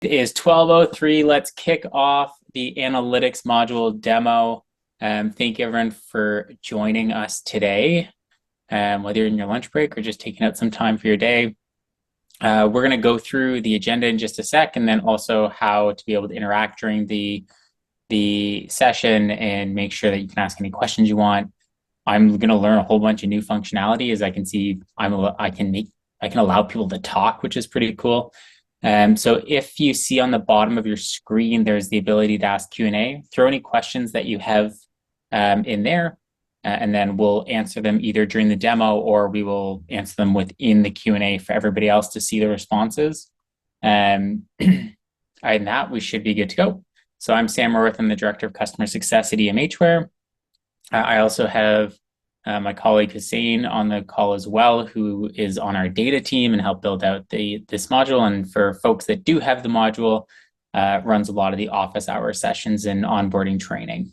It is 12:03. Let's kick off the analytics module demo. Thank you everyone for joining us today, whether you're in your lunch break or just taking out some time for your day. We're going to go through the agenda in just a sec, and then also how to be able to interact during the session and make sure that you can ask any questions you want. I'm going to learn a whole bunch of new functionality. As I can see, I can allow people to talk, which is pretty cool. So if you see on the bottom of your screen, there's the ability to ask Q&A. Throw any questions that you have in there, and then we'll answer them either during the demo or we will answer them within the Q&A for everybody else to see the responses. And that, we should be good to go. So I'm Sam Orworth. I'm the Director of Customer Success at EMHware. I also have my colleague Hussein on the call as well, who is on our data team and helped build out this module. And for folks that do have the module, runs a lot of the office hour sessions and onboarding training.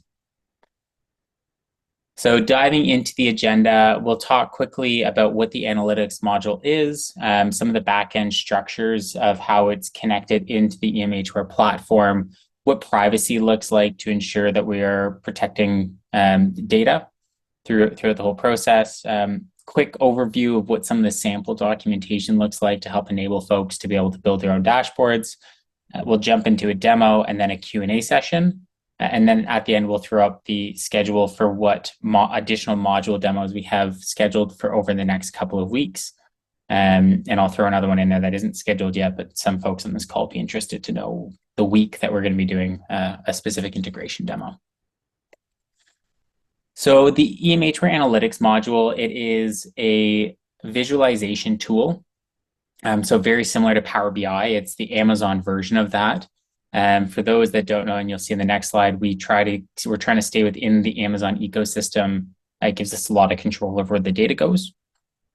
So diving into the agenda, we'll talk quickly about what the analytics module is, some of the backend structures of how it's connected into the EMHware platform, what privacy looks like to ensure that we are protecting data throughout the whole process. Quick overview of what some of the sample documentation looks like to help enable folks to be able to build their own dashboards. We'll jump into a demo and then a Q&A session. And then at the end, we'll throw up the schedule for what additional module demos we have scheduled for over the next couple of weeks. And I'll throw another one in there that isn't scheduled yet, but some folks on this call will be interested to know the week that we're going to be doing a specific integration demo. So the EMHware Analytics module, it is a visualization tool. So very similar to Power BI. It's the Amazon version of that. For those that don't know, and you'll see in the next slide, we're trying to stay within the Amazon ecosystem. It gives us a lot of control over where the data goes.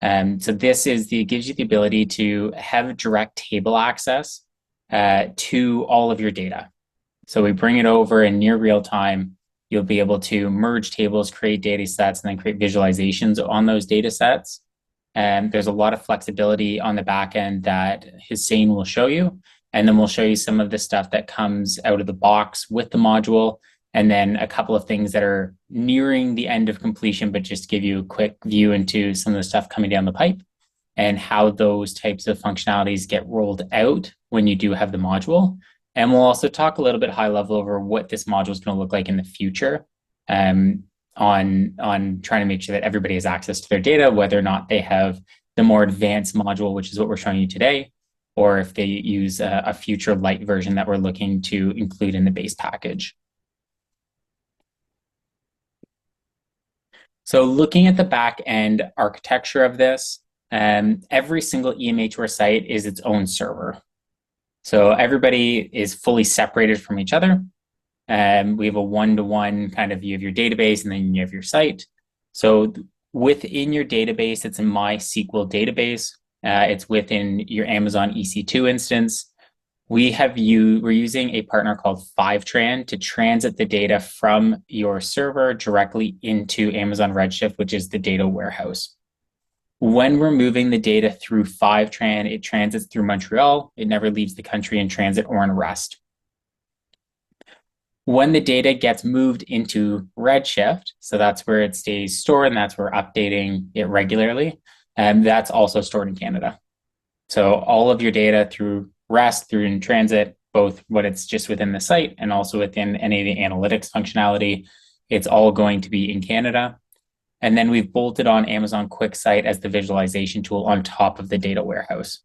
So this gives you the ability to have direct table access to all of your data. So we bring it over in near real time. You'll be able to merge tables, create data sets, and then create visualizations on those data sets. And there's a lot of flexibility on the back end that Hussein will show you. And then we'll show you some of the stuff that comes out of the box with the module, and then a couple of things that are nearing the end of completion, but just to give you a quick view into some of the stuff coming down the pipe and how those types of functionalities get rolled out when you do have the module. And we'll also talk a little bit high level over what this module is going to look like in the future, on trying to make sure that everybody has access to their data, whether or not they have the more advanced module, which is what we're showing you today, or if they use a future light version that we're looking to include in the base package. So looking at the back end architecture of this, every single EMHware site is its own server. So everybody is fully separated from each other. We have a one-to-one kind of view of your database, and then you have your site. So within your database, it's a MySQL database. It's within your Amazon EC2 instance. We're using a partner called Fivetran to transit the data from your server directly into Amazon Redshift, which is the data warehouse. When we're moving the data through Fivetran, it transits through Montreal. It never leaves the country in transit or in rest. When the data gets moved into Redshift, so that's where it stays stored and that's where we're updating it regularly, and that's also stored in Canada. So all of your data through rest, through in transit, both what it's just within the site and also within any of the analytics functionality, it's all going to be in Canada. And then we've bolted on Amazon QuickSight as the visualization tool on top of the data warehouse.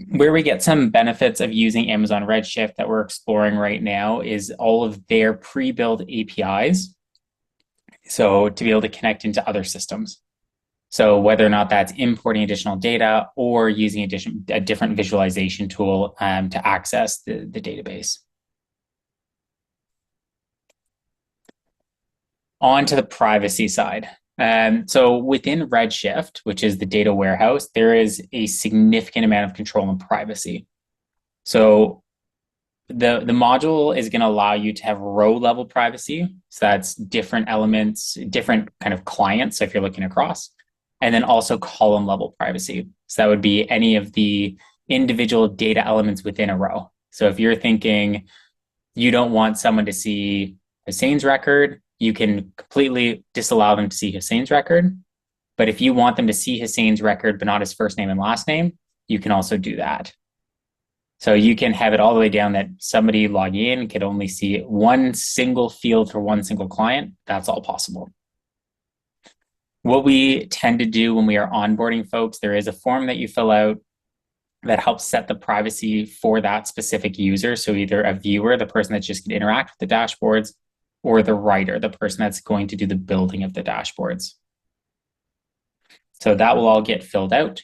Where we get some benefits of using Amazon Redshift that we're exploring right now is all of their pre-built APIs. So to be able to connect into other systems. So whether or not that's importing additional data or using a different visualization tool to access the database. On to the privacy side. So within Redshift, which is the data warehouse, there is a significant amount of control and privacy. So the module is going to allow you to have row level privacy. So that's different elements, different kind of clients. So if you're looking across, and then also column level privacy. So that would be any of the individual data elements within a row. So if you're thinking you don't want someone to see Hussein's record, you can completely disallow them to see Hussein's record. But if you want them to see Hussein's record, but not his first name and last name, you can also do that. So you can have it all the way down that somebody logging in could only see one single field for one single client. That's all possible. What we tend to do when we are onboarding folks, there is a form that you fill out that helps set the privacy for that specific user. So either a viewer, the person that's just going to interact with the dashboards, or the writer, the person that's going to do the building of the dashboards. So that will all get filled out.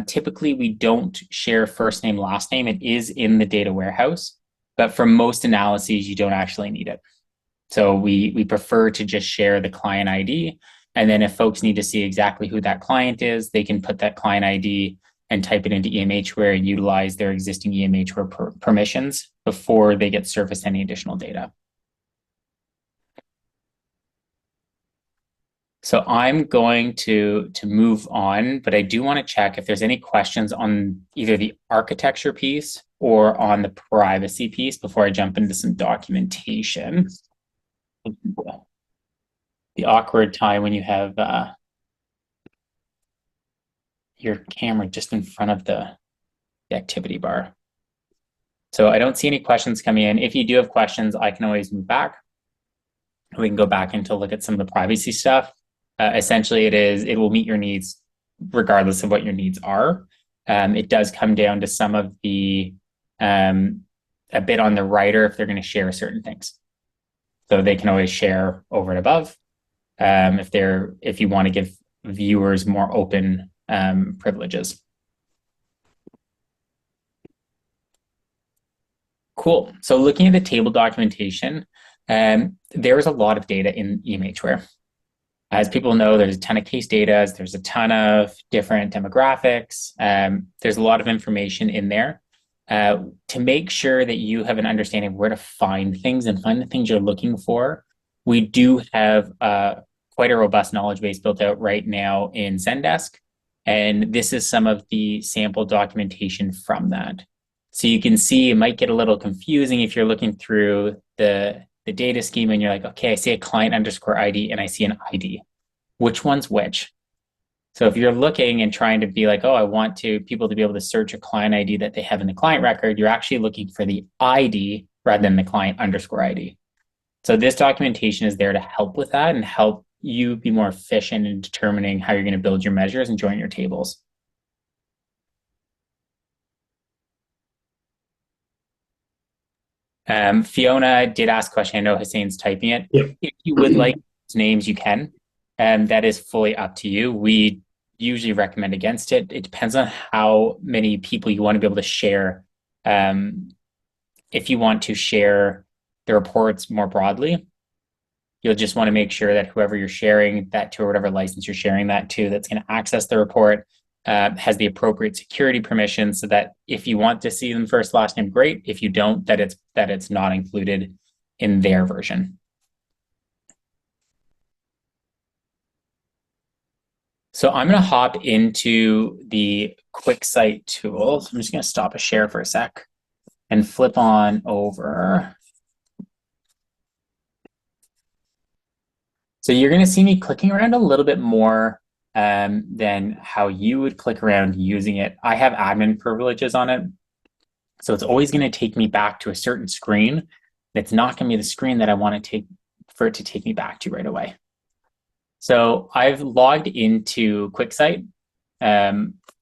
Typically, we don't share first name, last name. It is in the data warehouse, but for most analyses, you don't actually need it. So we prefer to just share the client ID. And then if folks need to see exactly who that client is, they can put that client ID and type it into EMHware and utilize their existing EMHware permissions before they get surfaced any additional data. So I'm going to move on, but I do want to check if there's any questions on either the architecture piece or on the privacy piece before I jump into some documentation. The awkward time when you have your camera just in front of the activity bar. So I don't see any questions coming in. If you do have questions, I can always move back. We can go back and to look at some of the privacy stuff. Essentially, it will meet your needs regardless of what your needs are. It does come down to some of the a bit on the writer if they're going to share certain things. So they can always share over and above if you want to give viewers more open privileges. Cool. So looking at the table documentation, there's a lot of data in EMHware. As people know, there's a ton of case data, there's a ton of different demographics. There's a lot of information in there to make sure that you have an understanding of where to find things and find the things you're looking for. We do have quite a robust knowledge base built out right now in Zendesk. And this is some of the sample documentation from that. So you can see it might get a little confusing if you're looking through the data schema and you're like, okay, I see a client underscore ID and I see an ID. Which one's which? So if you're looking and trying to be like, oh, I want people to be able to search a client ID that they have in the client record, you're actually looking for the ID rather than the client underscore ID. So this documentation is there to help with that and help you be more efficient in determining how you're going to build your measures and join your tables. Fiona did ask a question. I know Hussein's typing it. Yep. If you would like names, you can. That is fully up to you. We usually recommend against it. It depends on how many people you want to be able to share. If you want to share the reports more broadly, you'll just want to make sure that whoever you're sharing that to or whatever license you're sharing that to that's going to access the report has the appropriate security permissions so that if you want to see them first, last name, great. If you don't, that it's not included in their version. So I'm going to hop into the QuickSight tool. So I'm just going to stop a share for a sec and flip on over. So you're going to see me clicking around a little bit more than how you would click around using it. I have admin privileges on it. So it's always going to take me back to a certain screen. It's not going to be the screen that I want to for it to take me back to right away. So I've logged into QuickSight.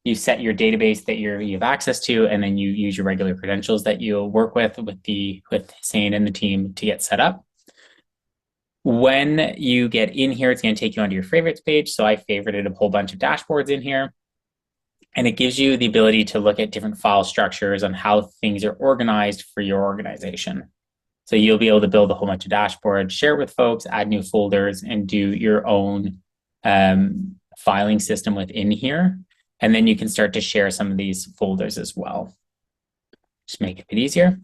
You set your database that you have access to, and then you use your regular credentials that you'll work with Hussein and the team to get set up. When you get in here, it's going to take you onto your favorites page. So I favorited a whole bunch of dashboards in here. And it gives you the ability to look at different file structures on how things are organized for your organization. So you'll be able to build a whole bunch of dashboards, share it with folks, add new folders, and do your own filing system within here. And then you can start to share some of these folders as well. Just make it a bit easier.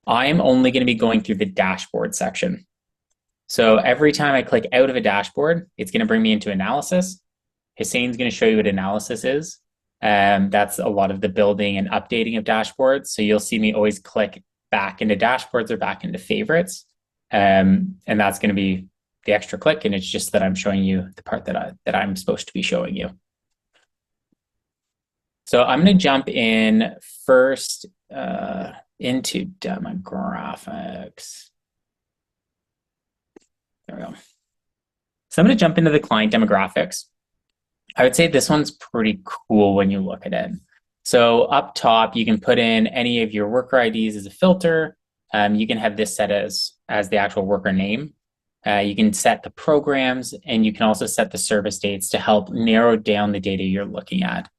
I'm only going to be going through the dashboard section. So every time I click out of a dashboard, it's going to bring me into analysis. Hussein's going to show you what analysis is. That's a lot of the building and updating of dashboards. So you'll see me always click back into dashboards or back into favorites. And that's going to be the extra click. And it's just that I'm showing you the part that I'm supposed to be showing you. So I'm going to jump in first into demographics. There we go. So I'm going to jump into the client demographics. I would say this one's pretty cool when you look at it. So up top, you can put in any of your worker IDs as a filter. You can have this set as the actual worker name. You can set the programs, and you can also set the service dates to help narrow down the data you're looking at.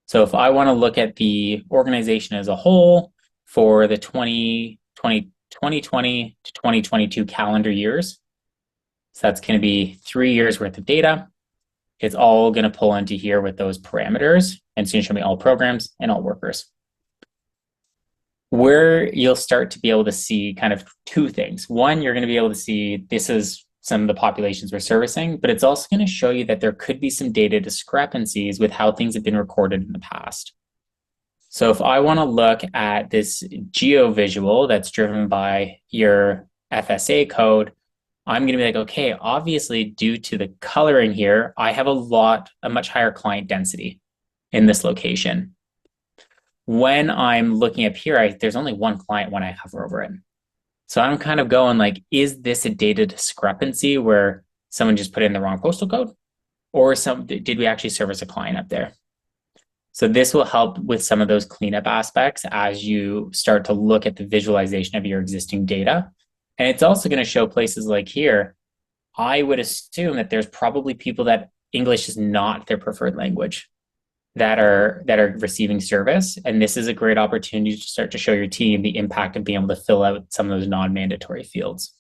So if I want to look at the organization as a whole for the 2020 to 2022 calendar years, so that's going to be 3 years worth of data. It's all going to pull into here with those parameters. And it's going to show me all programs and all workers. Where you'll start to be able to see kind of two things. One, you're going to be able to see this is some of the populations we're servicing, but it's also going to show you that there could be some data discrepancies with how things have been recorded in the past. So if I want to look at this geo visual that's driven by your FSA code, I'm going to be like, okay, obviously due to the coloring here, I have a much higher client density in this location. When I'm looking up here, there's only one client when I hover over it. So I'm kind of going like, is this a data discrepancy where someone just put in the wrong postal code? Or did we actually service a client up there? So this will help with some of those cleanup aspects as you start to look at the visualization of your existing data. And it's also going to show places like here. I would assume that there's probably people that English is not their preferred language that are receiving service. And this is a great opportunity to start to show your team the impact of being able to fill out some of those non-mandatory fields.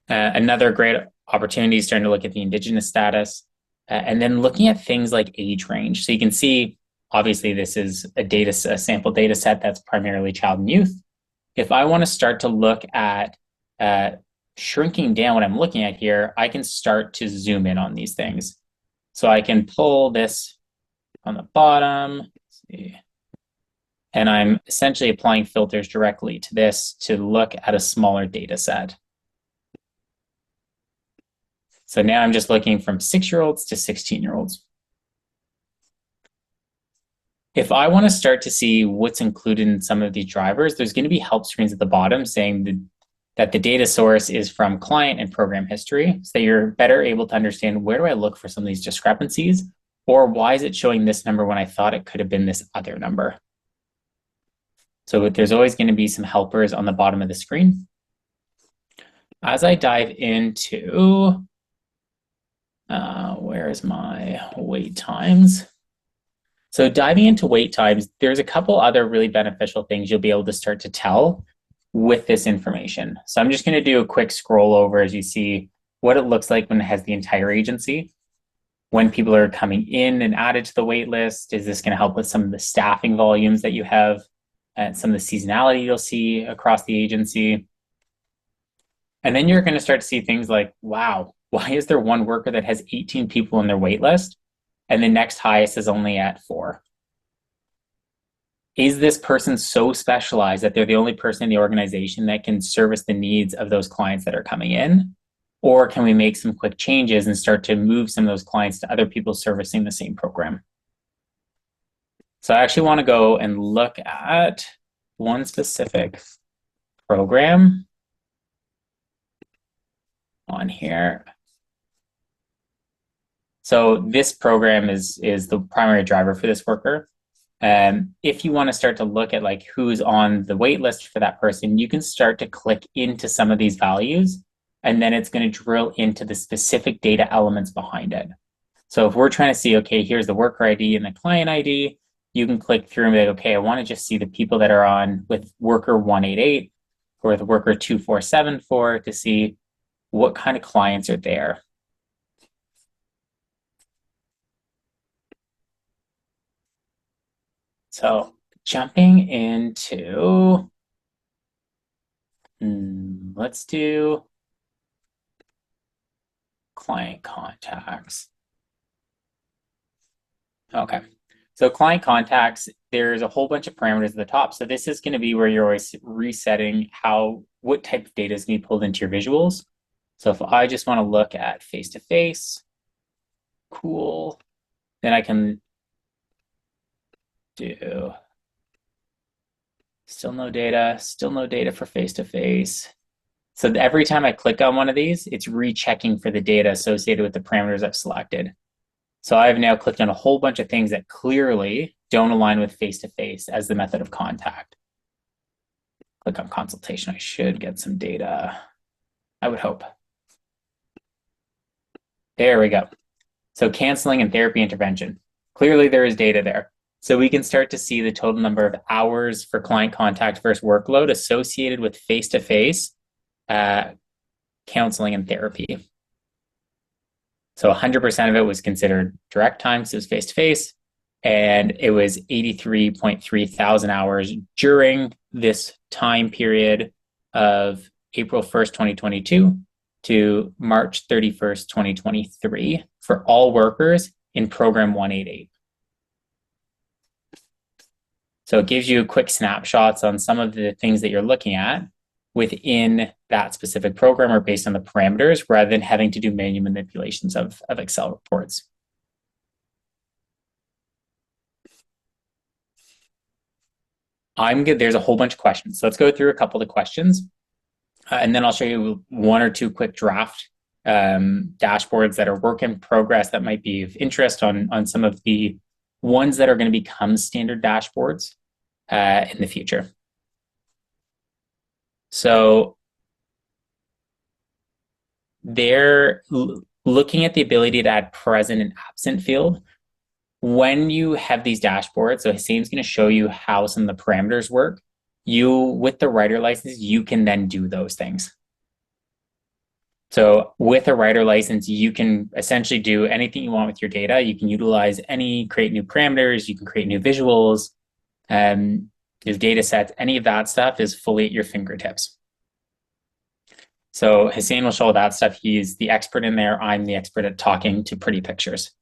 Another great opportunity is starting to look at the Indigenous status and then looking at things like age range. So you can see, obviously, this is a sample data set that's primarily child and youth. If I want to start to look at shrinking down what I'm looking at here, I can start to zoom in on these things. So I can pull this on the bottom, let's see, and I'm essentially applying filters directly to this to look at a smaller data set. So now I'm just looking from 6-year-olds to 16-year-olds. If I want to start to see what's included in some of these drivers, there's going to be help screens at the bottom saying that the data source is from client and program history, so that you're better able to understand where do I look for some of these discrepancies, or why is it showing this number when I thought it could have been this other number? So there's always going to be some helpers on the bottom of the screen. As I dive into, where's my wait times? So diving into wait times, there's a couple other really beneficial things you'll be able to start to tell with this information. So I'm just going to do a quick scroll over as you see what it looks like when it has the entire agency. When people are coming in and added to the wait list, is this going to help with some of the staffing volumes that you have and some of the seasonality you'll see across the agency? And then you're going to start to see things like, wow, why is there one worker that has 18 people in their wait list and the next highest is only at 4? Is this person so specialized that they're the only person in the organization that can service the needs of those clients that are coming in? Or can we make some quick changes and start to move some of those clients to other people servicing the same program? So I actually want to go and look at one specific program on here. So this program is the primary driver for this worker. If you want to start to look at like who's on the wait list for that person, you can start to click into some of these values, and then it's going to drill into the specific data elements behind it. So if we're trying to see, okay, here's the worker ID and the client ID, you can click through and be like, okay, I want to just see the people that are on with worker 188 or with worker 2474 to see what kind of clients are there. So jumping into, let's do client contacts. Okay. So client contacts, there's a whole bunch of parameters at the top. So this is going to be where you're always resetting what type of data is going to be pulled into your visuals. So if I just want to look at face-to-face, cool, then I can do still no data for face-to-face. So every time I click on one of these, it's rechecking for the data associated with the parameters I've selected. So I've now clicked on a whole bunch of things that clearly don't align with face-to-face as the method of contact. Click on consultation. I should get some data. I would hope. There we go. So canceling and therapy intervention. Clearly there is data there. So we can start to see the total number of hours for client contact versus workload associated with face-to-face counseling and therapy. So 100% of it was considered direct time, so it was face-to-face, and it was 83.3 thousand hours during this time period of April 1st, 2022 to March 31st, 2023 for all workers in program 188. So it gives you quick snapshots on some of the things that you're looking at within that specific program or based on the parameters rather than having to do manual manipulations of Excel reports. I'm good. There's a whole bunch of questions. So let's go through a couple of the questions. And then I'll show you one or two quick draft dashboards that are work in progress that might be of interest on some of the ones that are going to become standard dashboards in the future. So they're looking at the ability to add present and absent field. When you have these dashboards, so Hussain's going to show you how some of the parameters work. With the writer license, you can then do those things. So with a writer license, you can essentially do anything you want with your data. You can utilize create new parameters, you can create new visuals, new data sets, any of that stuff is fully at your fingertips. So Hussain will show that stuff. He's the expert in there. I'm the expert at talking to pretty pictures.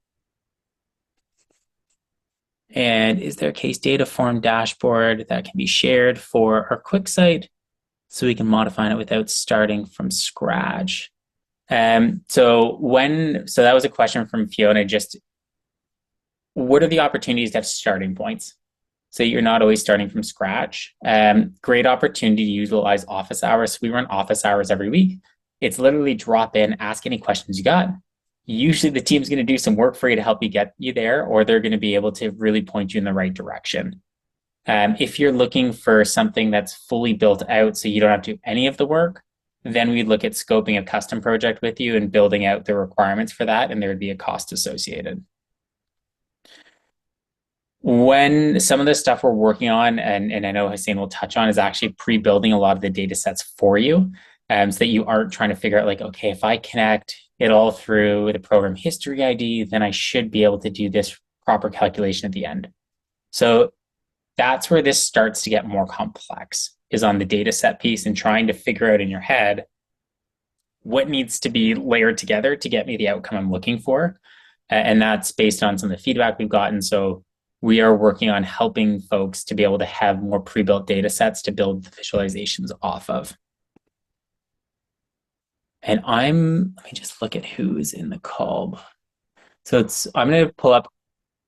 And is there a case data form dashboard that can be shared for our quick site so we can modify it without starting from scratch? So that was a question from Fiona, just what are the opportunities to have starting points? So you're not always starting from scratch. Great opportunity to utilize office hours. So we run office hours every week. It's literally drop in, ask any questions you got. Usually the team's going to do some work for you to help you get you there, or they're going to be able to really point you in the right direction. If you're looking for something that's fully built out so you don't have to do any of the work, then we'd look at scoping a custom project with you and building out the requirements for that, and there would be a cost associated. When some of the stuff we're working on, and I know Hussain will touch on, is actually pre-building a lot of the data sets for you, so that you aren't trying to figure out like, okay, if I connect it all through the program history ID, then I should be able to do this proper calculation at the end. So that's where this starts to get more complex, is on the data set piece and trying to figure out in your head what needs to be layered together to get me the outcome I'm looking for. And that's based on some of the feedback we've gotten. So we are working on helping folks to be able to have more pre-built data sets to build the visualizations off of. And let me just look at who's in the call. So I'm going to pull up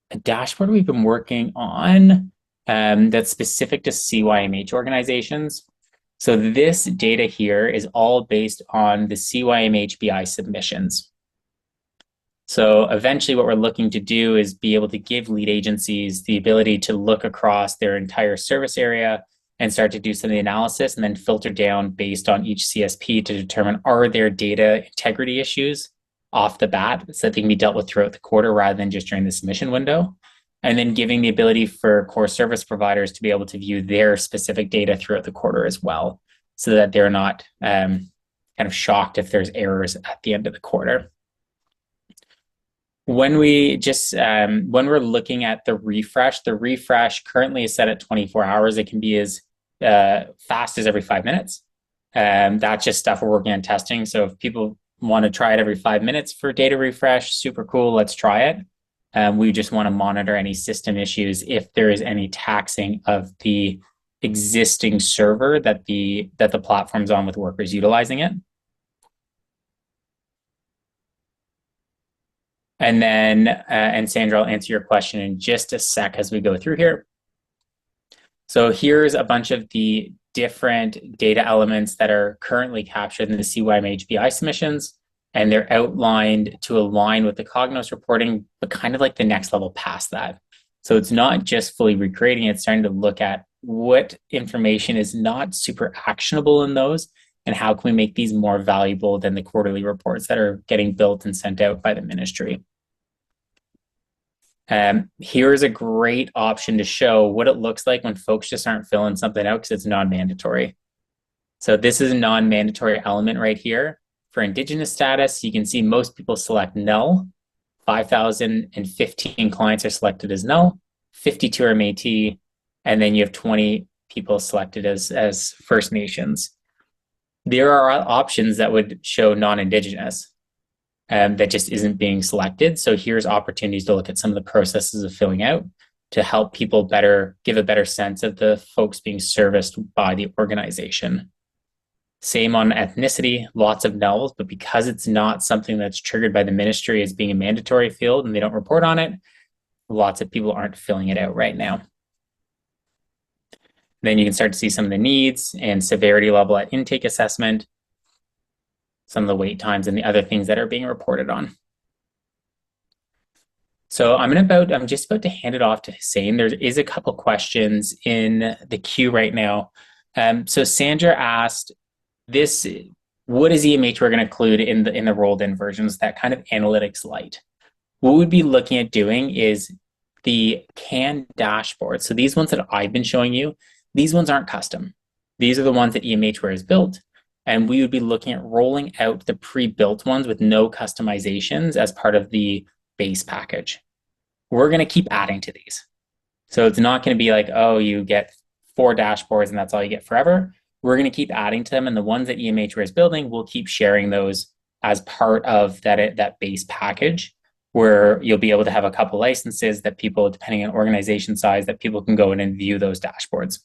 a dashboard we've been working on that's specific to CYMH organizations. So this data here is all based on the CYMH BI submissions. So eventually what we're looking to do is be able to give lead agencies the ability to look across their entire service area and start to do some of the analysis and then filter down based on each CSP to determine, are there data integrity issues off the bat so that they can be dealt with throughout the quarter rather than just during the submission window. And then giving the ability for core service providers to be able to view their specific data throughout the quarter as well, so that they're not kind of shocked if there's errors at the end of the quarter. When we're looking at the refresh currently is set at 24 hours. It can be as fast as every 5 minutes. That's just stuff we're working on testing. So if people want to try it every 5 minutes for data refresh, super cool, let's try it. We just want to monitor any system issues if there is any taxing of the existing server that the platform's on with workers utilizing it. And then, and Sandra, I'll answer your question in just a sec as we go through here. So here's a bunch of the different data elements that are currently captured in the Cymh BI submissions, and they're outlined to align with the Cognos reporting, but kind of like the next level past that. So it's not just fully recreating, it's starting to look at what information is not super actionable in those, and how can we make these more valuable than the quarterly reports that are getting built and sent out by the ministry. Here's a great option to show what it looks like when folks just aren't filling something out because it's non-mandatory. So this is a non-mandatory element right here. For Indigenous status, you can see most people select null. 5,015 clients are selected as null, 52 are Métis, and then you have 20 people selected as First Nations. There are options that would show non-Indigenous. That just isn't being selected. So here's opportunities to look at some of the processes of filling out to help people give a better sense of the folks being serviced by the organization. Same on ethnicity, lots of nulls, but because it's not something that's triggered by the ministry as being a mandatory field and they don't report on it, lots of people aren't filling it out right now. Then you can start to see some of the needs and severity level at intake assessment, some of the wait times, and the other things that are being reported on. So I'm just about to hand it off to Hussein. There is a couple questions in the queue right now. So Sandra asked, what is EMHware going to include in the rolled in versions, that kind of analytics light? What we'd be looking at doing is the CAN dashboard. So these ones that I've been showing you, these ones aren't custom. These are the ones that EMHware has built. And we would be looking at rolling out the pre-built ones with no customizations as part of the base package. We're going to keep adding to these. So it's not going to be like, oh, you get 4 dashboards and that's all you get forever. We're going to keep adding to them. And the ones that EMHware is building, we'll keep sharing those as part of that base package, where you'll be able to have a couple licenses that people, depending on organization size, that people can go in and view those dashboards.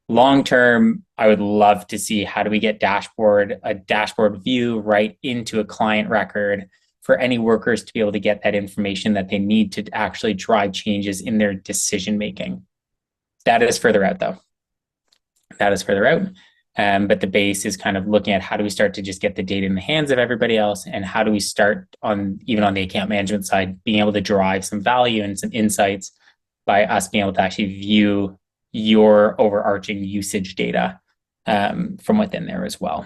Long term, I would love to see how do we get a dashboard view right into a client record for any workers to be able to get that information that they need to actually drive changes in their decision making. That is further out, though. That is further out. But the base is kind of looking at how do we start to just get the data in the hands of everybody else, and how do we start even on the account management side, being able to derive some value and some insights by us being able to actually view your overarching usage data from within there as well.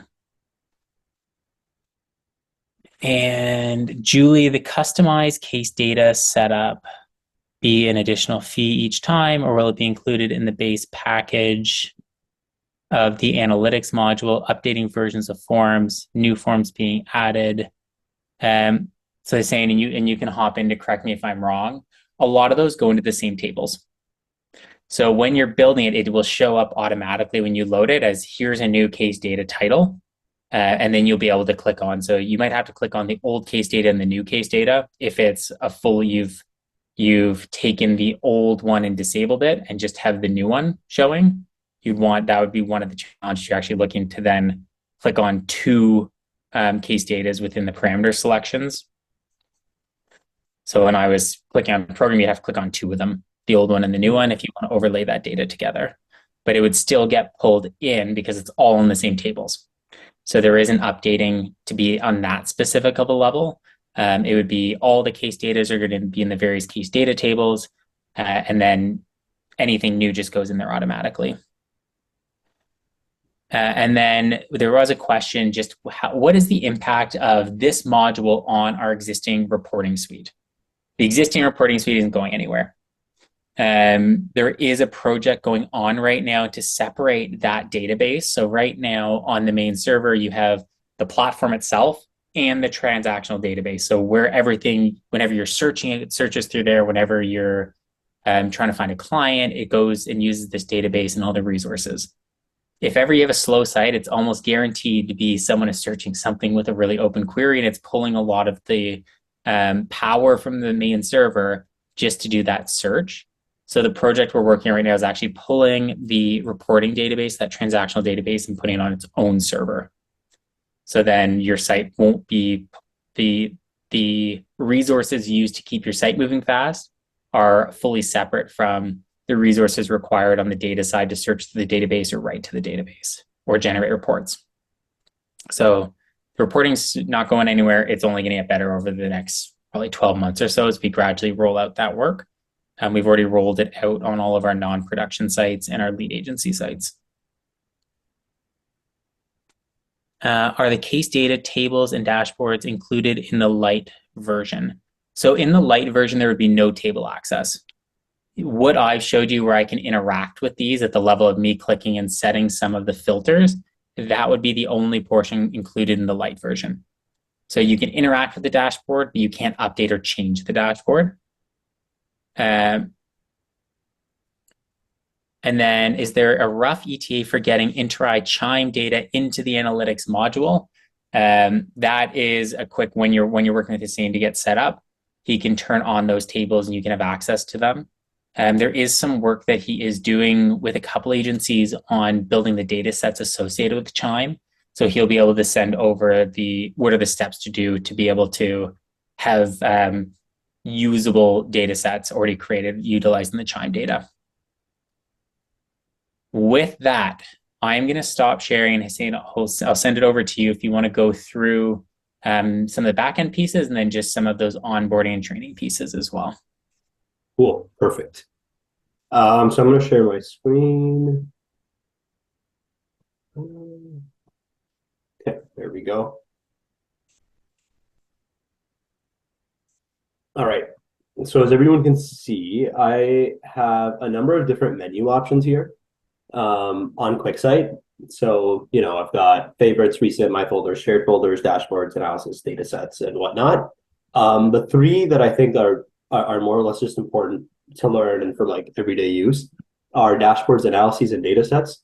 And Julie, the customized case data setup be an additional fee each time, or will it be included in the base package of the analytics module, updating versions of forms, new forms being added? So they're saying, and you can hop in to correct me if I'm wrong, a lot of those go into the same tables. So when you're building it, it will show up automatically when you load it as here's a new case data title, and then you'll be able to click on. So you might have to click on the old case data and the new case data if it's a full you've taken the old one and disabled it and just have the new one showing. That would be one of the challenges. You're actually looking to then click on 2 case datas within the parameter selections. So when I was clicking on the program, you'd have to click on 2 of them, the old one and the new one, if you want to overlay that data together. But it would still get pulled in because it's all in the same tables. So there isn't updating to be on that specific of a level. It would be all the case data are going to be in the various case data tables, and then anything new just goes in there automatically. And then there was a question, just what is the impact of this module on our existing reporting suite? The existing reporting suite isn't going anywhere. There is a project going on right now to separate that database. So right now on the main server, you have the platform itself and the transactional database. So whenever you're searching, it searches through there. Whenever you're trying to find a client, it goes and uses this database and all the resources. If ever you have a slow site, it's almost guaranteed to be someone is searching something with a really open query, and it's pulling a lot of the power from the main server just to do that search. So the project we're working on right now is actually pulling the reporting database, that transactional database, and putting it on its own server. So then your site won't be the resources used to keep your site moving fast are fully separate from the resources required on the data side to search the database or write to the database or generate reports. So the reporting's not going anywhere. It's only going to get better over the next probably 12 months or so as we gradually roll out that work. We've already rolled it out on all of our non-production sites and our lead agency sites. Are the case data tables and dashboards included in the light version? So in the light version, there would be no table access. What I've showed you where I can interact with these at the level of me clicking and setting some of the filters, that would be the only portion included in the light version. So you can interact with the dashboard, but you can't update or change the dashboard. And then is there a rough ETA for getting Intri Cymh data into the analytics module? That is a quick, when you're working with Hussein to get set up, he can turn on those tables and you can have access to them. There is some work that he is doing with a couple agencies on building the data sets associated with Cymh. So he'll be able to send over what are the steps to do to be able to have usable data sets already created utilizing the Cymh data. With that, I'm going to stop sharing, and Hussein, I'll send it over to you if you want to go through some of the backend pieces and then just some of those onboarding and training pieces as well. Cool, perfect. So I'm going to share my screen. Okay, there we go. All right. So as everyone can see, I have a number of different menu options here on QuickSight. So, I've got favorites, recent, my folders, shared folders, dashboards, analysis, data sets, and whatnot. The three that I think are more or less just important to learn and for like everyday use are dashboards, analyses, and data sets.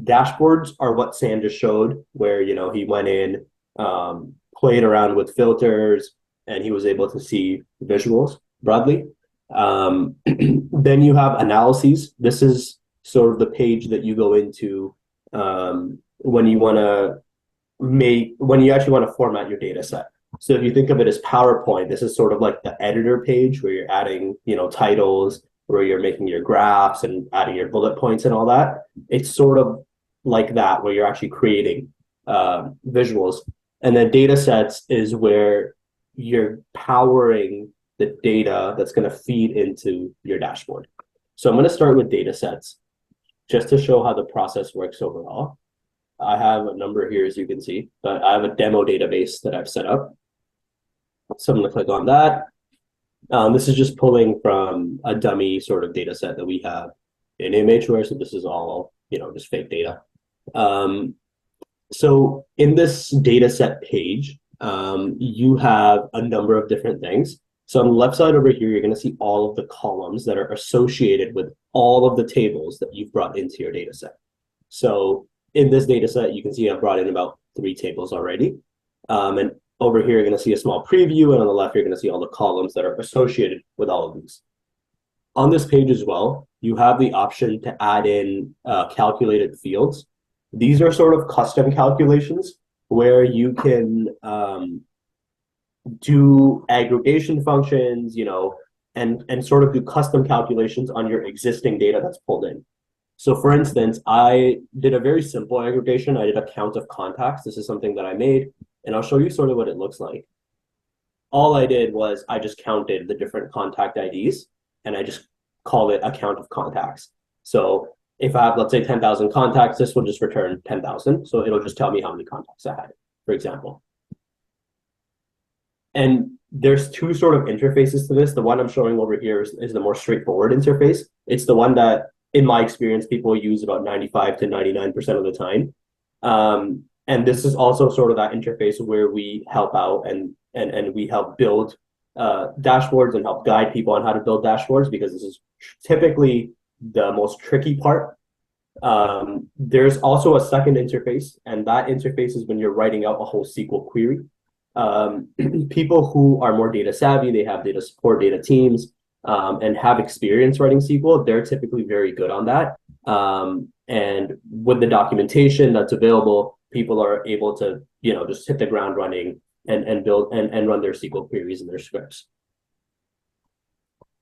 Dashboards are what Sam just showed, where he went in, played around with filters, and he was able to see visuals broadly. Then you have analyses. This is sort of the page that you go into when you actually want to format your data set. So if you think of it as PowerPoint, this is sort of like the editor page where you're adding, titles, where you're making your graphs and adding your bullet points and all that. It's sort of like that, where you're actually creating visuals. And then data sets is where you're powering the data that's going to feed into your dashboard. So I'm going to start with data sets just to show how the process works overall. I have a number here, as you can see, but I have a demo database that I've set up. So I'm going to click on that. This is just pulling from a dummy sort of data set that we have in EMHware. So this is all, just fake data. So in this data set page, you have a number of different things. So on the left side over here, you're going to see all of the columns that are associated with all of the tables that you've brought into your data set. So in this data set, you can see I've brought in about 3 tables already. And over here, you're going to see a small preview. And on the left, you're going to see all the columns that are associated with all of these. On this page as well, you have the option to add in calculated fields. These are sort of custom calculations where you can do aggregation functions, and sort of do custom calculations on your existing data that's pulled in. So for instance, I did a very simple aggregation. I did a count of contacts. This is something that I made, and I'll show you sort of what it looks like. All I did was I just counted the different contact IDs, and I just called it a count of contacts. So if I have, let's say, 10,000 contacts, this will just return 10,000. So it'll just tell me how many contacts I had, for example. And there's 2 sort of interfaces to this. The one I'm showing over here is the more straightforward interface. It's the one that, in my experience, people use about 95 to 99% of the time. And this is also sort of that interface where we help out and we help build dashboards and help guide people on how to build dashboards, because this is typically the most tricky part. There's also a second interface, and that interface is when you're writing out a whole SQL query. People who are more data savvy, they have data support, data teams, and have experience writing SQL, they're typically very good on that. And with the documentation that's available, people are able to, just hit the ground running and build and run their SQL queries and their scripts.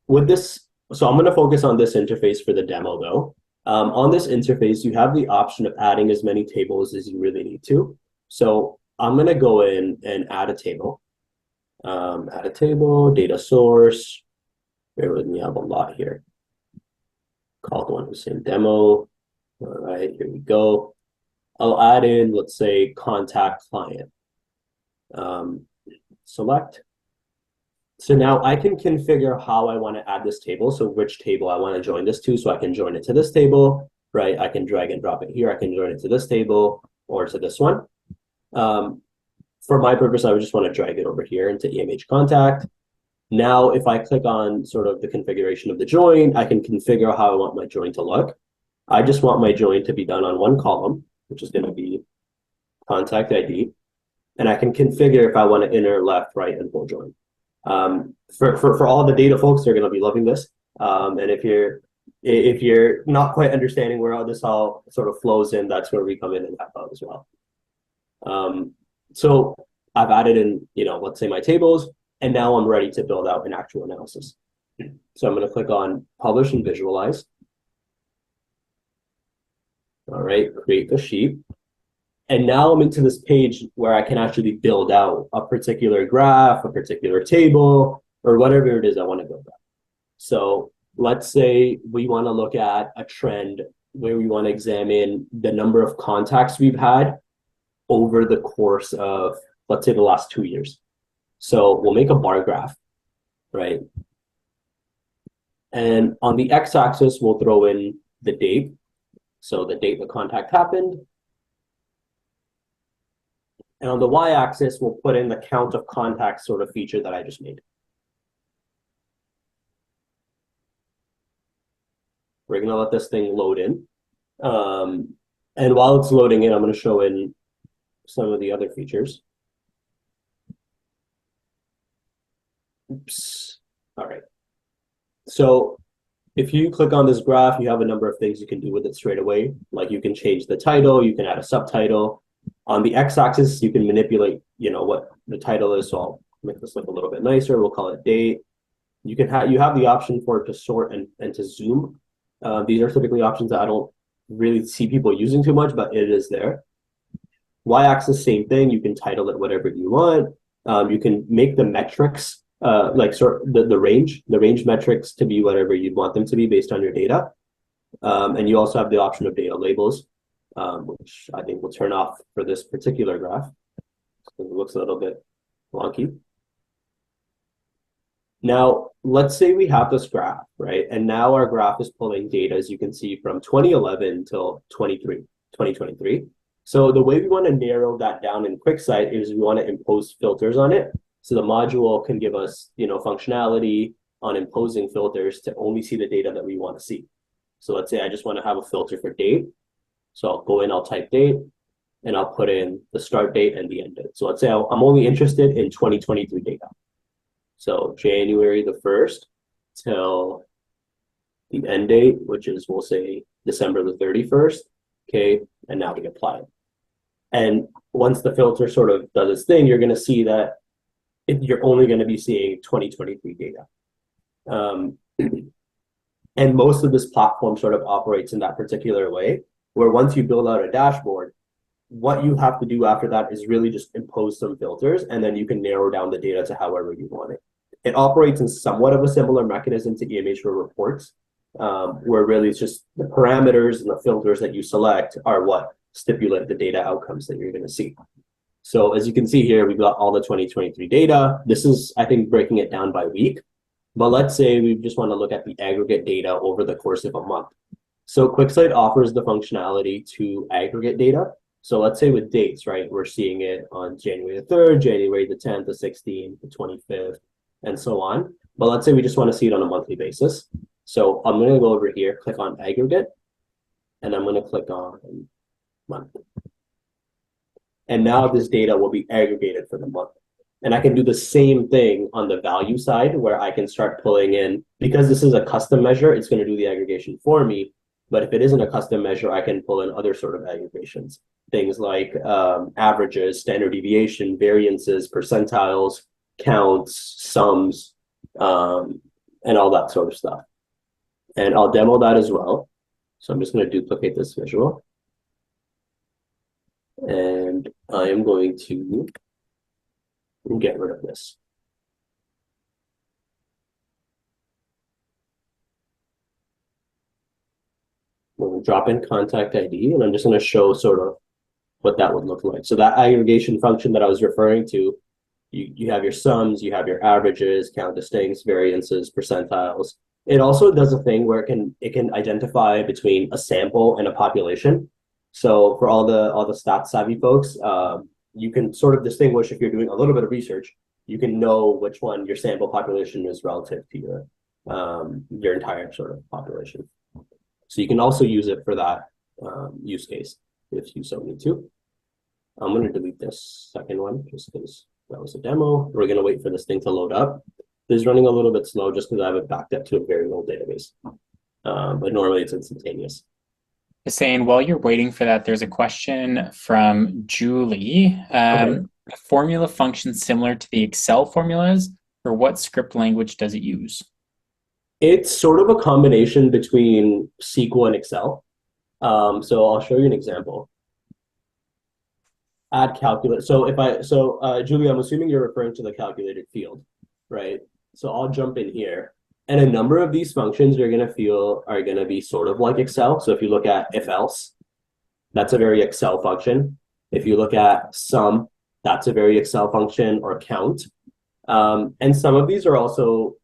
With this, so I'm going to focus on this interface for the demo though. On this interface, you have the option of adding as many tables as you really need to. So I'm going to go in and add a table. Add a table, data source. Bear with me, I have a lot here. Called one who's in demo. All right, here we go. I'll add in, let's say, contact client. Select. So now I can configure how I want to add this table. So which table I want to join this to. So I can join it to this table, right? I can drag and drop it here. I can join it to this table or to this one. For my purpose, I would just want to drag it over here into EMH contact. Now, if I click on sort of the configuration of the join, I can configure how I want my join to look. I just want my join to be done on one column, which is going to be contact ID. And I can configure if I want to inner, left, right, and full join. For all the data folks, they're going to be loving this. And if you're not quite understanding where all this all sort of flows in, that's where we come in and help out as well. So I've added in, let's say my tables, and now I'm ready to build out an actual analysis. So I'm going to click on Publish and Visualize. All right, create the sheet. And now I'm into this page where I can actually build out a particular graph, a particular table, or whatever it is I want to build out. So let's say we want to look at a trend where we want to examine the number of contacts we've had over the course of, let's say, the last 2 years. So we'll make a bar graph, right? And on the x-axis, we'll throw in the date. So the date the contact happened. And on the y-axis, we'll put in the count of contacts sort of feature that I just made. We're going to let this thing load in. And while it's loading in, I'm going to show in some of the other features. Oops. All right. So if you click on this graph, you have a number of things you can do with it straight away. Like you can change the title, you can add a subtitle. On the x-axis, you can manipulate, what the title is. So I'll make this look a little bit nicer. We'll call it date. You have the option for it to sort and to zoom. These are typically options that I don't really see people using too much, but it is there. Y-axis, same thing. You can title it whatever you want. You can make the metrics, the range metrics to be whatever you'd want them to be based on your data. And you also have the option of data labels, which I think will turn off for this particular graph. It looks a little bit wonky. Now, let's say we have this graph, right? And now our graph is pulling data, as you can see, from 2011 till 2023. So the way we want to narrow that down in QuickSight is we want to impose filters on it. So the module can give us, functionality on imposing filters to only see the data that we want to see. So let's say I just want to have a filter for date. So I'll go in, I'll type date, and I'll put in the start date and the end date. So let's say I'm only interested in 2023 data. So January the 1st till the end date, which is, we'll say, December the 31st. Okay, and now we apply it. And once the filter sort of does its thing, you're going to see that you're only going to be seeing 2023 data. And most of this platform sort of operates in that particular way, where once you build out a dashboard, what you have to do after that is really just impose some filters, and then you can narrow down the data to however you want it. It operates in somewhat of a similar mechanism to EMHware reports, where really it's just the parameters and the filters that you select are what stipulate the data outcomes that you're going to see. So as you can see here, we've got all the 2023 data. This is, I think, breaking it down by week. But let's say we just want to look at the aggregate data over the course of a month. So QuickSight offers the functionality to aggregate data. So let's say with dates, right, we're seeing it on January the 3rd, January the 10th, the 16th, the 25th, and so on. But let's say we just want to see it on a monthly basis. So I'm going to go over here, click on aggregate, and I'm going to click on month. And now this data will be aggregated for the month. And I can do the same thing on the value side where I can start pulling in, because this is a custom measure, it's going to do the aggregation for me. But if it isn't a custom measure, I can pull in other sort of aggregations, things like averages, standard deviation, variances, percentiles, counts, sums, and all that sort of stuff. And I'll demo that as well. So I'm just going to duplicate this visual. And I am going to get rid of this. We'll drop in contact ID, and I'm just going to show sort of what that would look like. So that aggregation function that I was referring to, you have your sums, you have your averages, count distincts, variances, percentiles. It also does a thing where it can identify between a sample and a population. So for all the stats savvy folks, you can sort of distinguish if you're doing a little bit of research. You can know which one your sample population is relative to your entire sort of population. So you can also use it for that use case if you so need to. I'm going to delete this second one just because that was a demo. We're going to wait for this thing to load up. This is running a little bit slow just because I have it backed up to a very old database. But normally it's instantaneous. Saying while you're waiting for that, there's a question from Julie. Okay. A formula function similar to the Excel formulas, or what script language does it use? It's sort of a combination between SQL and Excel. So I'll show you an example. Add calculate. So Julie, I'm assuming you're referring to the calculated field, right? So I'll jump in here. And a number of these functions you're going to feel are going to be sort of like Excel. So if you look at if else, that's a very Excel function. If you look at sum, that's a very Excel function, or count. And some of these are also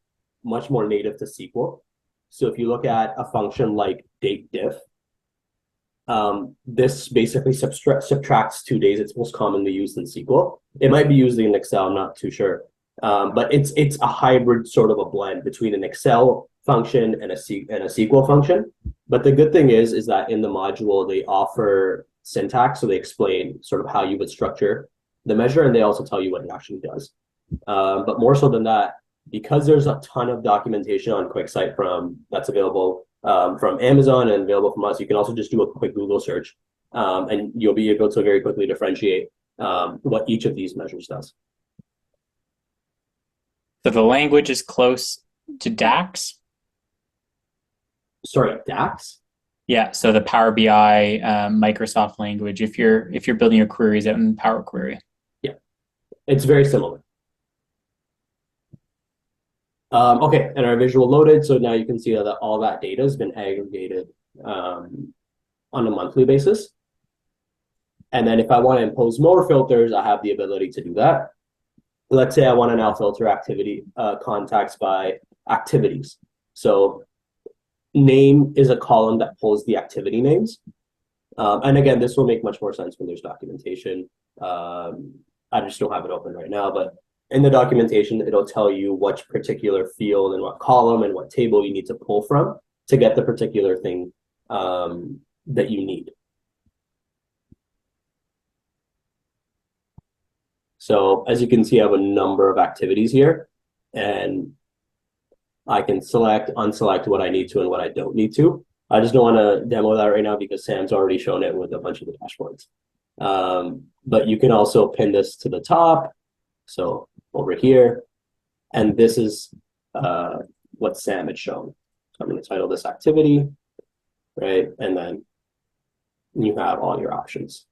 much more native to SQL. So if you look at a function like date diff, this basically subtracts 2 days. It's most commonly used in SQL. It might be used in Excel, I'm not too sure. But it's a hybrid sort of a blend between an Excel function and a SQL function. But the good thing is that in the module, they offer syntax. So they explain sort of how you would structure the measure, and they also tell you what it actually does. But more so than that, because there's a ton of documentation on QuickSight that's available from Amazon and available from us, you can also just do a quick Google search, and you'll be able to very quickly differentiate what each of these measures does. So the language is close to DAX? Sorry, DAX? Yeah, so the Power BI Microsoft language, if you're building your queries out in Power Query. Yeah, it's very similar. Okay, and our visual loaded. So now you can see that all that data has been aggregated on a monthly basis. And then if I want to impose more filters, I have the ability to do that. Let's say I want to now filter activity contacts by activities. So name is a column that pulls the activity names. And again, this will make much more sense when there's documentation. I just don't have it open right now, but in the documentation, it'll tell you which particular field and what column and what table you need to pull from to get the particular thing that you need. So as you can see, I have a number of activities here, and I can select, unselect what I need to and what I don't need to. I just don't want to demo that right now because Sam's already shown it with a bunch of the dashboards. But you can also pin this to the top. So over here, and this is what Sam had shown. So I'm going to title this activity, right? And then you have all your options.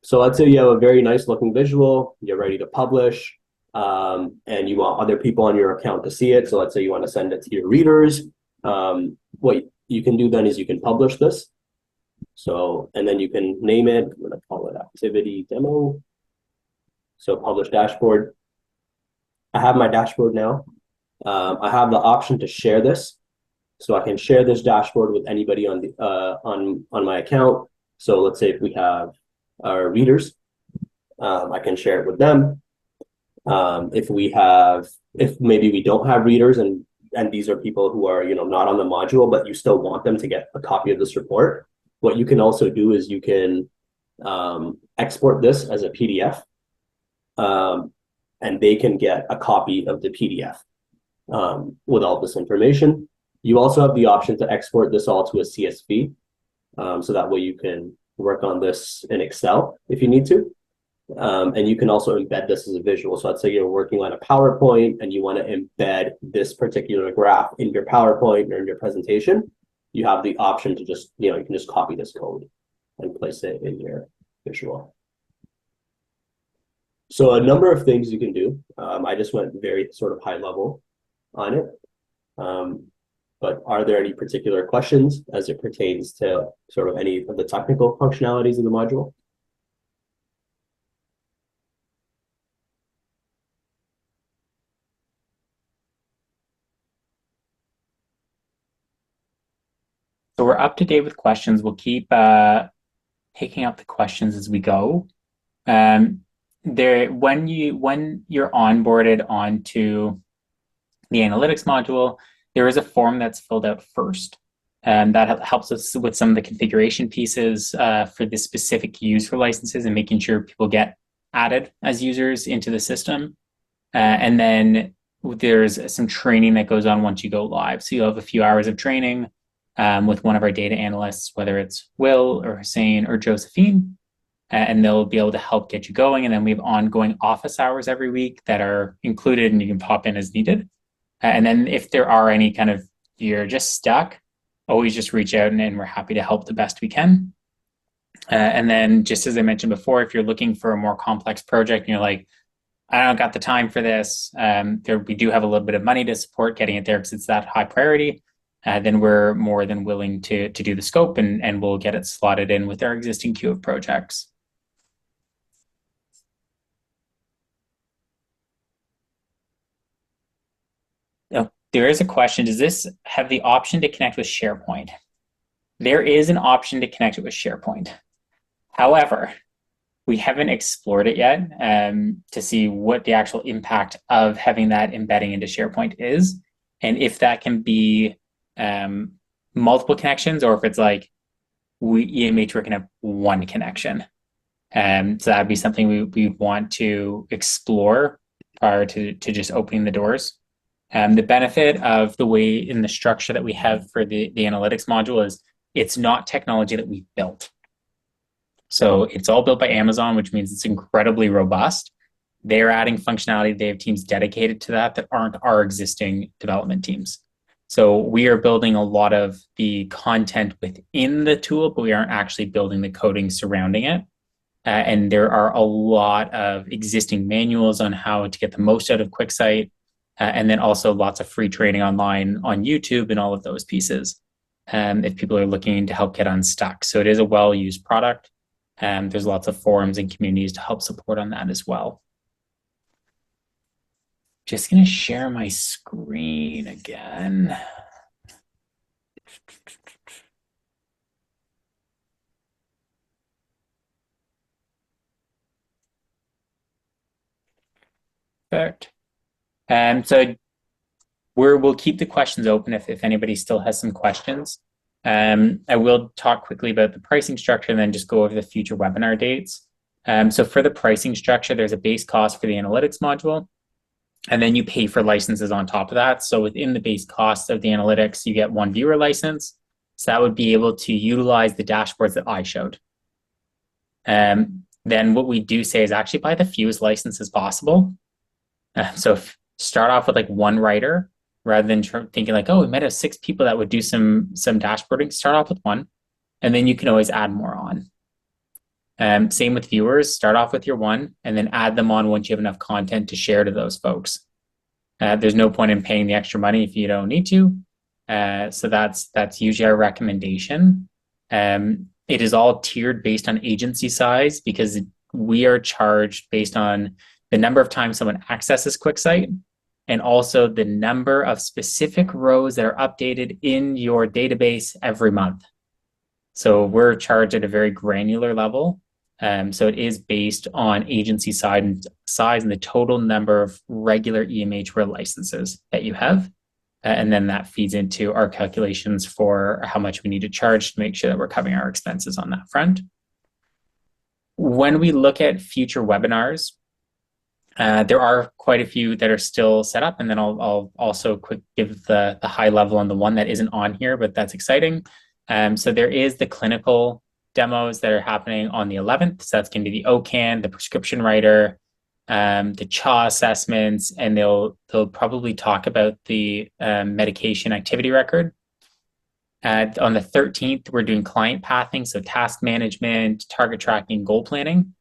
So let's say you have a very nice looking visual, you're ready to publish, and you want other people on your account to see it. So let's say you want to send it to your readers. What you can do then is you can publish this. So, and then you can name it. I'm going to call it activity demo. So publish dashboard. I have my dashboard now. I have the option to share this. So I can share this dashboard with anybody on the on my account. So let's say if we have our readers, I can share it with them. If maybe we don't have readers and these are people who are not on the module, but you still want them to get a copy of this report, what you can also do is you can export this as a PDF. and they can get a copy of the PDF with all this information. You also have the option to export this all to a CSV, so that way you can work on this in Excel if you need to. And you can also embed this as a visual. So let's say you're working on a PowerPoint and you want to embed this particular graph in your PowerPoint or in your presentation. You have the option to just, you can just copy this code and place it in your visual. So a number of things you can do. I just went very sort of high level on it. But are there any particular questions as it pertains to sort of any of the technical functionalities of the module? So we're up to date with questions. We'll keep picking up the questions as we go. When you're onboarded onto the analytics module, there is a form that's filled out first. And that helps us with some of the configuration pieces for the specific user licenses and making sure people get added as users into the system. And then there's some training that goes on once you go live. So you'll have a few hours of training with one of our data analysts, whether it's Will or Hussein or Josephine, and they'll be able to help get you going. And then we have ongoing office hours every week that are included and you can pop in as needed. And then if there are any kind of, you're just stuck, always just reach out and we're happy to help the best we can. And then just as I mentioned before, if you're looking for a more complex project and you're like, I don't got the time for this, we do have a little bit of money to support getting it there because it's that high priority, then we're more than willing to do the scope and we'll get it slotted in with our existing queue of projects. There is a question, does this have the option to connect with SharePoint? There is an option to connect it with SharePoint. However, we haven't explored it yet to see what the actual impact of having that embedding into SharePoint is, and if that can be multiple connections or if it's like EMHware can have one connection. So that'd be something we want to explore prior to just opening the doors. The benefit of the way in the structure that we have for the analytics module is it's not technology that we've built. So it's all built by Amazon, which means it's incredibly robust. They're adding functionality. They have teams dedicated to that aren't our existing development teams. So we are building a lot of the content within the tool, but we aren't actually building the coding surrounding it. And there are a lot of existing manuals on how to get the most out of QuickSight. And then also lots of free training online on YouTube and all of those pieces if people are looking to help get unstuck. So it is a well-used product. There's lots of forums and communities to help support on that as well. Just going to share my screen again. Perfect. So we'll keep the questions open if anybody still has some questions. I will talk quickly about the pricing structure and then just go over the future webinar dates. So for the pricing structure, there's a base cost for the analytics module, and then you pay for licenses on top of that. So within the base cost of the analytics, you get one viewer license. So that would be able to utilize the dashboards that I showed. Then what we do say is actually buy the fewest licenses possible. So start off with like one writer rather than thinking like, oh, we might have 6 people that would do some dashboarding. Start off with one, and then you can always add more on. Same with viewers. Start off with your one, and then add them on once you have enough content to share to those folks. There's no point in paying the extra money if you don't need to. So that's usually our recommendation. It is all tiered based on agency size because we are charged based on the number of times someone accesses QuickSight and also the number of specific rows that are updated in your database every month. So we're charged at a very granular level. So it is based on agency size and the total number of regular EMHware licenses that you have. And then that feeds into our calculations for how much we need to charge to make sure that we're covering our expenses on that front. When we look at future webinars, There are quite a few that are still set up, and then I'll also quick give the high level on the one that isn't on here, but that's exciting. So there is the clinical demos that are happening on the 11th. So that's going to be the OCAN, the prescription writer, the CHA assessments, and they'll probably talk about the medication activity record. On the 13th, we're doing client pathing, so task management, target tracking, goal planning.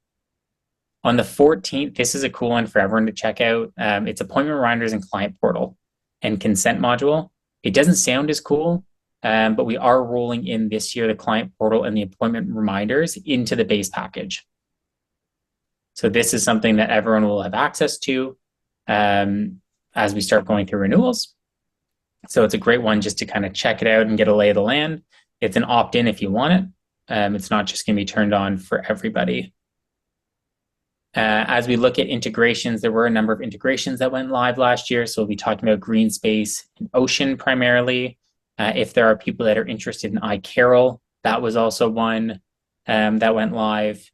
On the 14th, this is a cool one for everyone to check out. It's appointment reminders and client portal and consent module. It doesn't sound as cool, but we are rolling in this year the client portal and the appointment reminders into the base package. So this is something that everyone will have access to as we start going through renewals. So it's a great one just to kind of check it out and get a lay of the land. It's an opt-in if you want it. It's not just going to be turned on for everybody. As we look at integrations, there were a number of integrations that went live last year. So we'll be talking about Greenspace and Ocean primarily. If there are people that are interested in iCarol, that was also one that went live.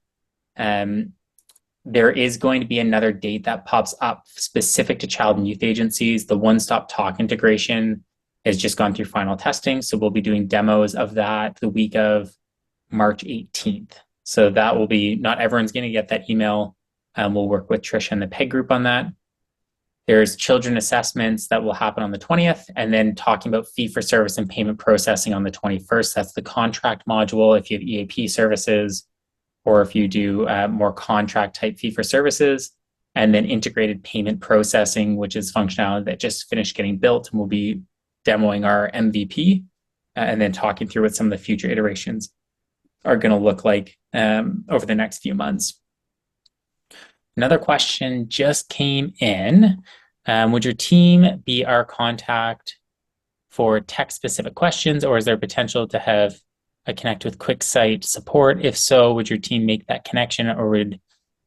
There is going to be another date that pops up specific to child and youth agencies. The one-stop talk integration has just gone through final testing. So we'll be doing demos of that the week of March 18th. So that will be, not everyone's going to get that email. We'll work with Tricia and the PEG group on that. There's children assessments that will happen on the 20th, and then talking about fee for service and payment processing on the 21st. That's the contract module if you have EAP services, or if you do more contract type fee for services, and then integrated payment processing, which is functionality that just finished getting built, and we'll be demoing our MVP and then talking through what some of the future iterations are going to look like over the next few months. Another question just came in. Would your team be our contact for tech-specific questions, or is there potential to have a connect with QuickSight support? If so, would your team make that connection, or would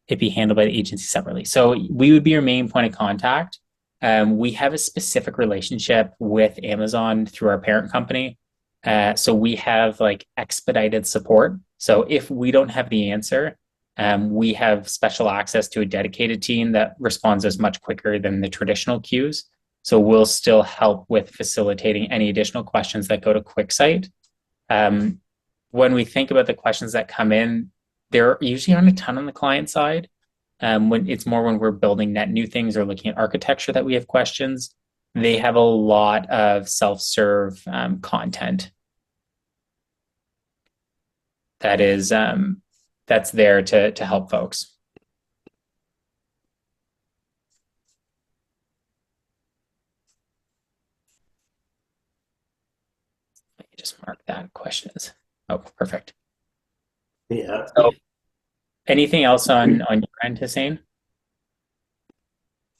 it be handled by the agency separately? So we would be your main point of contact. We have a specific relationship with Amazon through our parent company. So we have like expedited support. So if we don't have the answer, we have special access to a dedicated team that responds as much quicker than the traditional queues. So we'll still help with facilitating any additional questions that go to QuickSight. When we think about the questions that come in, there usually aren't a ton on the client side. When it's more when we're building net new things or looking at architecture that we have questions. They have a lot of self-serve content that is that's there to help folks. Let me just mark that questions. Oh, perfect. Yeah. So anything else on your end, Hussein?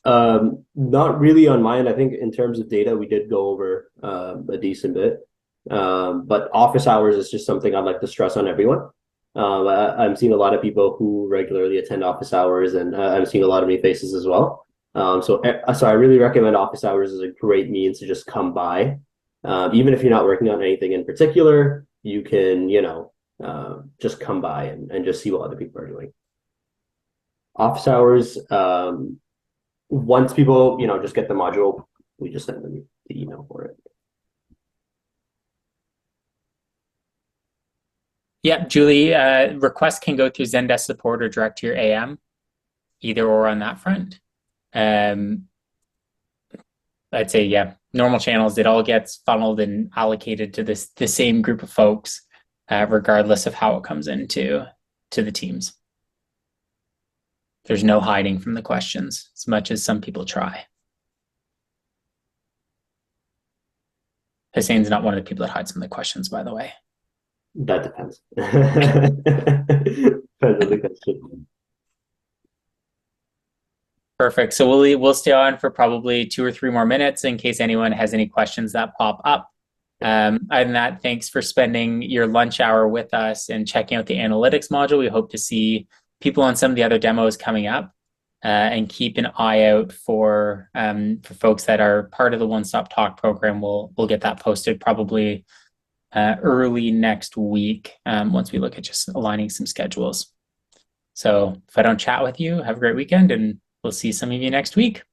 Not really on my end. I think in terms of data, we did go over a decent bit. But office hours is just something I'd like to stress on everyone. I'm seeing a lot of people who regularly attend office hours, and I'm seeing a lot of new faces as well. So I really recommend office hours as a great means to just come by. Even if you're not working on anything in particular, you can, just come by and just see what other people are doing. Office hours, once people, just get the module, we just send them the email for it. Yeah, Julie, requests can go through Zendesk support or direct to your AM, either or on that front. I'd say, yeah, normal channels, it all gets funneled and allocated to the same group of folks, regardless of how it comes into the teams. There's no hiding from the questions, as much as some people try. Hussein's not one of the people that hides from the questions, by the way. That depends. Depends on the question. Perfect. So we'll stay on for probably 2 or 3 more minutes in case anyone has any questions that pop up. Other than that, thanks for spending your lunch hour with us and checking out the analytics module. We hope to see people on some of the other demos coming up, and keep an eye out for folks that are part of the One Stop Talk program. We'll get that posted probably early next week, once we look at just aligning some schedules. So if I don't chat with you, have a great weekend, and we'll see some of you next week.